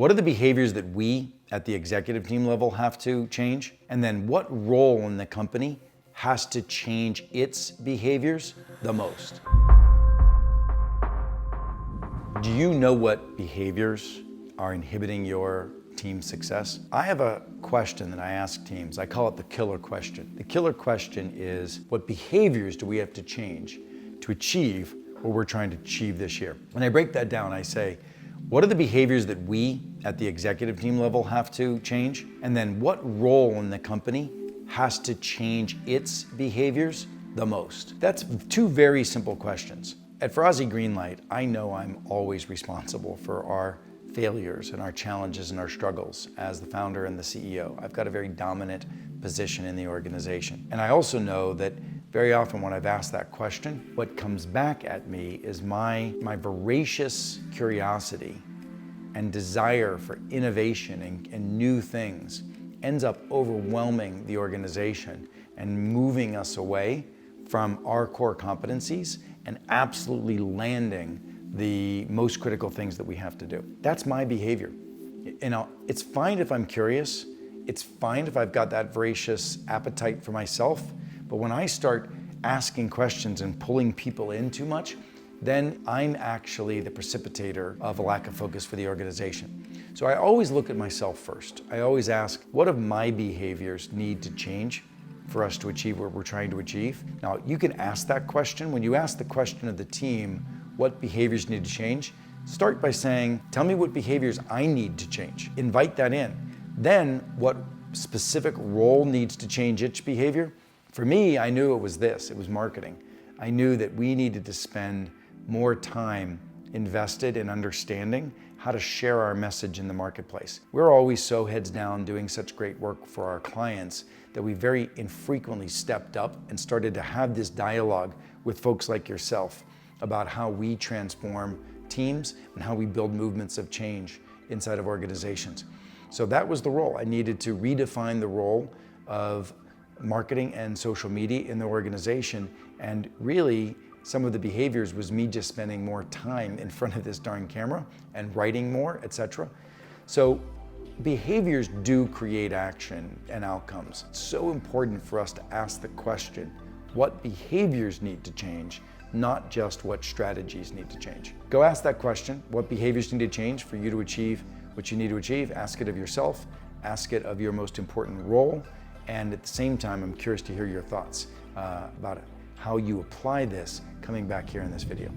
What are the behaviors that we at the executive team level have to change? And then what role in the company has to change its behaviors the most? Do you know what behaviors are inhibiting your team's success? I have a question that I ask teams. I call it the killer question. The killer question is, what behaviors do we have to change to achieve what we're trying to achieve this year? And I break that down. I say, what are the behaviors that we at the executive team level have to change? And then what role in the company has to change its behaviors the most? That's two very simple questions. At Ferrazzi Greenlight, I know I'm always responsible for our failures and our challenges and our struggles as the founder and the CEO. I've got a very dominant position in the organization. And I also know that very often when I've asked that question, what comes back at me is my voracious curiosity and desire for innovation and new things ends up overwhelming the organization and moving us away from our core competencies and absolutely landing the most critical things that we have to do. That's my behavior. You know, it's fine if I'm curious. It's fine if I've got that voracious appetite for myself. But when I start asking questions and pulling people in too much, then I'm actually the precipitator of a lack of focus for the organization. So I always look at myself first. I always ask, what of my behaviors need to change for us to achieve what we're trying to achieve? Now, you can ask that question. When you ask the question of the team, what behaviors need to change? Start by saying, tell me what behaviors I need to change. Invite that in. Then, what specific role needs to change its behavior? For me, I knew it was this, it was marketing. I knew that we needed to spend more time invested in understanding how to share our message in the marketplace. We're always so heads down doing such great work for our clients that we very infrequently stepped up and started to have this dialogue with folks like yourself about how we transform teams and how we build movements of change inside of organizations. So that was the role. I needed to redefine the role of marketing and social media in the organization, and really some of the behaviors was me just spending more time in front of this darn camera and writing more, etc. So behaviors do create action and outcomes. It's so important for us to ask the question, what behaviors need to change, not just what strategies need to change. Go ask that question, what behaviors need to change for you to achieve what you need to achieve? Ask it of yourself, ask it of your most important role, and at the same time, I'm curious to hear your thoughts about it, how you apply this coming back here in this video.